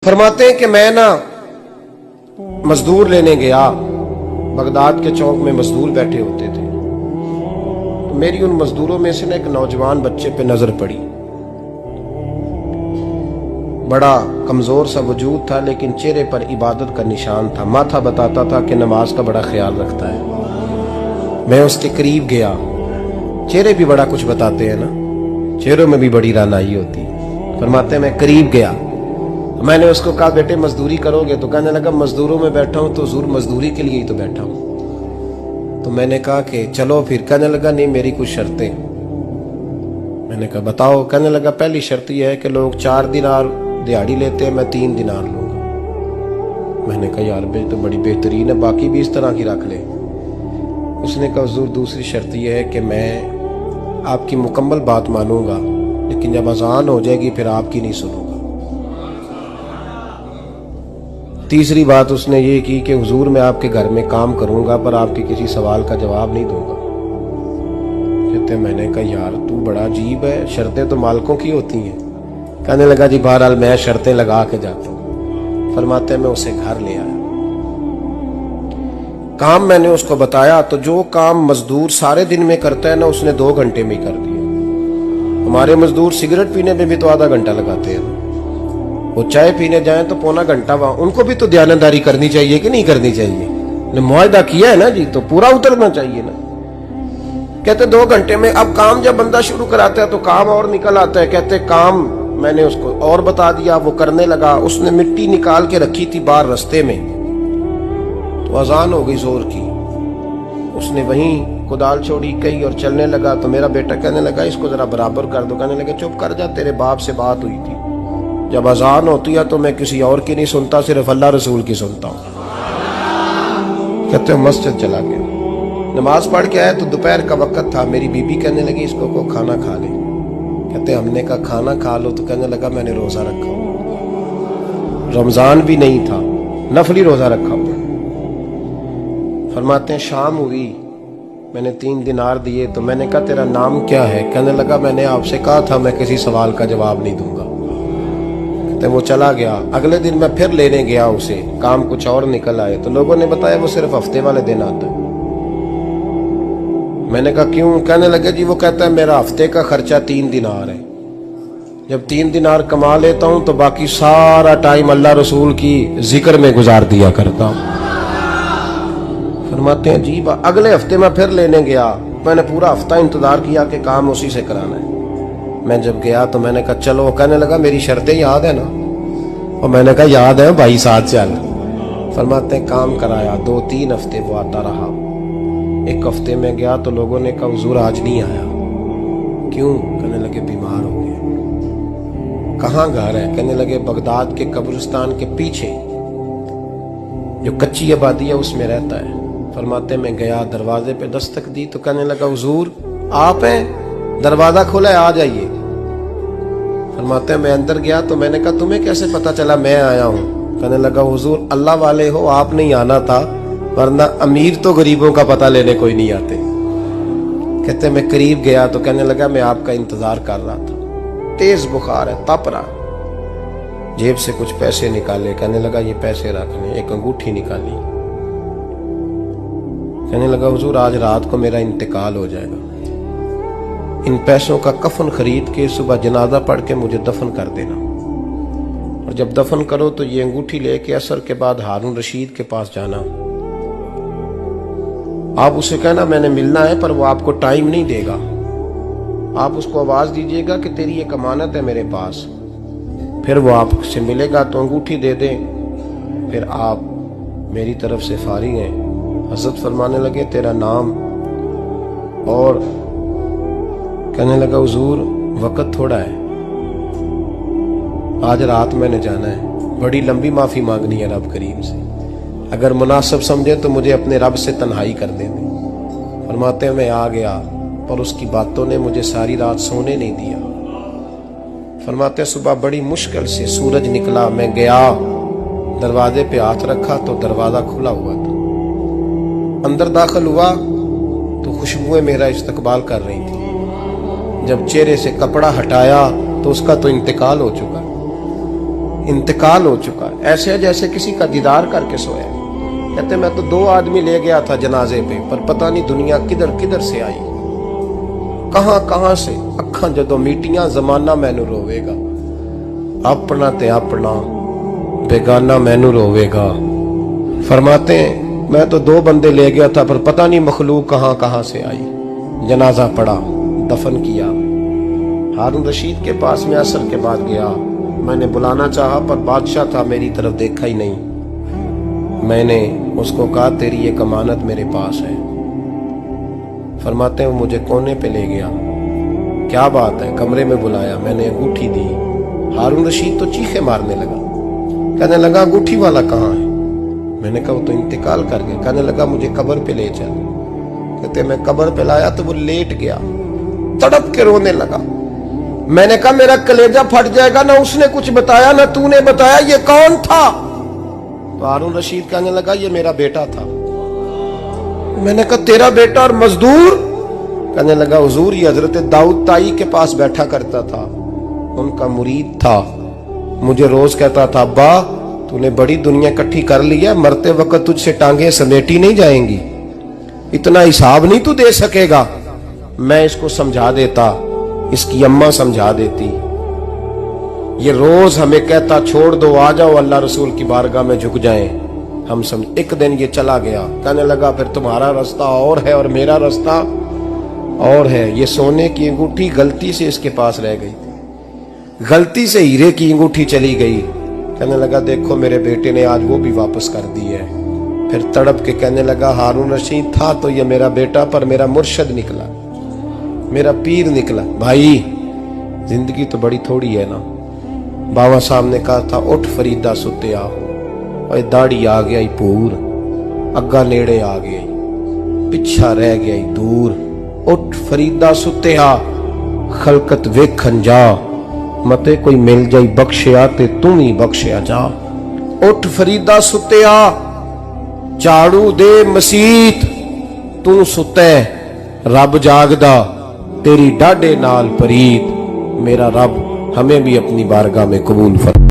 फरमाते हैं कि मैं ना मजदूर लेने गया, बगदाद के चौक में मजदूर बैठे होते थे। तो मेरी उन मजदूरों में से ना एक नौजवान बच्चे पे नजर पड़ी। बड़ा कमजोर सा वजूद था, लेकिन चेहरे पर इबादत का निशान था। माथा बताता था कि नमाज का बड़ा ख्याल रखता है। मैं उसके करीब गया। चेहरे भी बड़ा कुछ बताते हैं ना, चेहरों में भी बड़ी रानाई होती है। फरमाते हैं मैं करीब गया, मैंने उसको कहा बेटे मजदूरी करोगे? तो कहने लगा मजदूरों में बैठा हूं तो हुजूर मजदूरी के लिए ही तो बैठा हूं। तो मैंने कहा कि चलो फिर। कहने लगा नहीं मेरी कुछ शर्तें। मैंने कहा बताओ। कहने लगा पहली शर्त यह है कि लोग 4 दिनार दिहाड़ी लेते हैं, मैं 3 दिनार लूंगा। मैंने कहा यार भाई तो बड़ी बेहतरीन है, बाकी भी इस तरह की रख ले। उसने कहा हुजूर दूसरी शर्त यह है कि मैं आपकी मुकम्मल बात मानूंगा, लेकिन जब अजान हो जाएगी फिर आपकी नहीं सुनूंगा। तीसरी बात उसने ये की कि हुजूर मैं आपके घर में काम करूंगा पर आपके किसी सवाल का जवाब नहीं दूंगा। कहते मैंने कहा यार तू बड़ा अजीब है, शर्तें तो मालिकों की होती हैं। कहने लगा जी बहरहाल मैं शर्तें लगा के जाता हूँ। फरमाते मैं उसे घर ले आया। काम मैंने उसको बताया तो जो काम मजदूर सारे दिन में करता है ना, उसने 2 घंटे में ही कर दिया। हमारे मजदूर सिगरेट पीने में भी तो आधा घंटा लगाते हैं, वो चाय पीने जाएं तो पौना घंटा। वहां उनको भी तो दयानतदारी करनी चाहिए कि नहीं करनी चाहिए? मुआहदा किया है ना जी, तो पूरा उतरना चाहिए ना। कहते 2 घंटे में। अब काम जब बंदा शुरू कराता है तो काम और निकल आता है। कहते काम मैंने उसको और बता दिया, वो करने लगा। उसने मिट्टी निकाल के रखी थी बाहर रास्ते में, तो अजान हो गई जोर की। उसने वहीं कुदाल छोड़ी कही और चलने लगा। तो मेरा बेटा कहने लगा इसको जरा बराबर कर दो। कहने लगा चुप कर जा, तेरे बाप से बात हुई थी, जब अजान होती है तो मैं किसी और की नहीं सुनता, सिर्फ अल्लाह रसूल की सुनता हूँ। कहते मस्जिद चला गया, नमाज पढ़ के आया तो दोपहर का वक्त था। मेरी बीबी कहने लगी इसको को खाना खा ले। कहते हमने कहा खाना खा लो। तो कहने लगा मैंने रोजा रखा हुआ, रमजान भी नहीं था, नफली रोजा रखा हुआ। फरमाते हैं शाम हुई, मैंने 3 दिनार दिए। तो मैंने कहा तेरा नाम क्या है? कहने लगा मैंने आपसे कहा था मैं किसी सवाल का जवाब नहीं दूंगा। वो चला गया। अगले दिन मैं फिर लेने गया उसे, काम कुछ और निकल आए। तो लोगों ने बताया वो सिर्फ हफ्ते वाले दिन आता है। मैंने कहा क्यों? कहने लगे जी वो कहता है मेरा हफ्ते का खर्चा 3 दिनार है, जब 3 दिनार कमा लेता हूं तो बाकी सारा टाइम अल्लाह रसूल की जिक्र में गुजार दिया करता हूं। फरमाते हैं अजीब। अगले हफ्ते मैं फिर लेने गया, मैंने पूरा हफ्ता इंतजार किया कि काम उसी से कराना है। मैं जब गया तो मैंने कहा चलो। कहने लगा मेरी शर्तें याद है ना? और मैंने कहा याद है भाई साथ चल। फरमाते हैं काम कराया। 2-3 हफ्ते वो आता रहा। एक हफ्ते में गया तो लोगों ने कहा हुजूर आज नहीं आया। क्यों? कहने लगे बीमार हो गए। कहाँ घर है? कहने लगे बगदाद के कब्रिस्तान के पीछे जो कच्ची आबादी है उसमें रहता है। फरमाते मैं गया, दरवाजे पे दस्तक दी तो कहने लगा हुजूर आप हैं? दरवाजा खोला है, आ जाइए। फरमाते हैं मैं अंदर गया तो मैंने कहा तुम्हें कैसे पता चला मैं आया हूँ? कहने लगा हुजूर अल्लाह वाले हो, आप नहीं आना था, वरना अमीर तो गरीबों का पता लेने कोई नहीं आते। कहते मैं करीब गया तो कहने लगा मैं आपका इंतजार कर रहा था, तेज बुखार है, तप रहा। जेब से कुछ पैसे निकाले। कहने लगा ये पैसे रखने। एक अंगूठी निकाली। कहने लगा हुजूर आज रात को मेरा इंतकाल हो जाएगा, इन पैसों का कफन खरीद के सुबह जनाजा पढ़ के मुझे दफन कर देना, और जब दफन करो तो ये अंगूठी लेके असर के बाद हारून रशीद के पास जाना। आप उसे कहना मैंने मिलना है पर वो आपको टाइम नहीं देगा। आप उसको आवाज दीजिएगा कि तेरी एक अमानत है मेरे पास, फिर वो आपसे मिलेगा तो अंगूठी दे दे, फिर आप मेरी तरफ से फारिग हैं। हजरत फरमाने लगे तेरा नाम? और कहने लगा हुजूर वक्त थोड़ा है, आज रात मैंने जाना है, बड़ी लंबी माफी मांगनी है रब करीम से, अगर मुनासिब समझे तो मुझे अपने रब से तन्हाई कर देने। फरमाते हैं मैं आ गया पर उसकी बातों ने मुझे सारी रात सोने नहीं दिया। फरमाते हैं सुबह बड़ी मुश्किल से सूरज निकला, मैं गया दरवाजे पे हाथ रखा तो दरवाजा खुला हुआ था। अंदर दाखिल हुआ तो खुशबुएं मेरा इस्तकबाल कर रही थी। जब चेहरे से कपड़ा हटाया तो उसका तो इंतकाल हो चुका। इंतकाल हो चुका है, ऐसे जैसे किसी का दीदार करके सोया। कहते मैं तो 2 आदमी ले गया था जनाजे पे, पर पता नहीं दुनिया किधर किधर से आई, कहां कहां से। अखा जदों मीटियां जमाना मैनू रोवेगा, अपना ते अपना बेगाना मैनू रोवेगा। फरमाते हैं मैं तो 2 बंदे ले गया था, पर पता नहीं मखलूक कहां कहां से आई। जनाजा पड़ा, दफन किया। हारून रशीद के पास में असर के बाद गया। मैंने बुलाना चाहा, पर बादशाह था, मेरी तरफ देखा ही नहीं। मैंने उसको कहा तेरी एक अमानत मेरे पास है। फरमाते हैं वो मुझे कोने पे ले गया। क्या बात है? कमरे में बुलाया, मैंने अंगूठी दी। हारून रशीद तो चीखे मारने लगा, कहने लगा अंगूठी वाला कहाँ है? मैंने कहा वो तो इंतकाल कर गया। कहने लगा मुझे कब्र पे ले चल। कहते मैं कब्र पे लाया तो वो लेट गया, तड़प के रोने लगा। मैंने कहा मेरा कलेजा फट जाएगा, ना उसने कुछ बताया ना तूने बताया, ये कौन था? तो हारून रशीद कहने लगा ये मेरा बेटा था। मैंने कहा तेरा बेटा और मजदूर? कहने लगा हुजूर ये हजरत दाऊद ताई के पास बैठा करता था, उनका मुरीद था। मुझे रोज कहता था अब्बा तूने बड़ी दुनिया इकट्ठी कर ली है, मरते वक्त तुझसे टांगे समेटी नहीं जाएंगी, इतना हिसाब नहीं तू दे सकेगा। मैं इसको समझा देता, इसकी अम्मा समझा देती। ये रोज हमें कहता छोड़ दो, आ जाओ अल्लाह रसूल की बारगाह में झुक जाएं। हम समझ। एक दिन ये चला गया, कहने लगा फिर तुम्हारा रास्ता और है और मेरा रास्ता और है। ये सोने की अंगूठी गलती से इसके पास रह गई, गलती से हीरे की अंगूठी चली गई। कहने लगा देखो मेरे बेटे ने आज वो भी वापस कर दी है। फिर तड़प के कहने लगा हारून रशीद था तो ये मेरा बेटा, पर मेरा मुर्शद निकला, मेरा पीर निकला। भाई जिंदगी तो बड़ी थोड़ी है ना। बाबा साहब ने कहा था उठ फरीदा सुते आ, दाढ़ी आ गया पूर, अग्गा नेड़े आ गया, पिछा रह गया दूर। उठ फरीदा सुते आ, खलकत वेखन जा, मते कोई मिल जाई बख्शिया ते तू ही बख्शिया जा। उठ फरीदा सुते आ, झाड़ू दे मसीत, तू सुते रब जागदा, तेरी डाडे नाल परीत। मेरा रब हमें भी अपनी बारगाह में कबूल फरमा।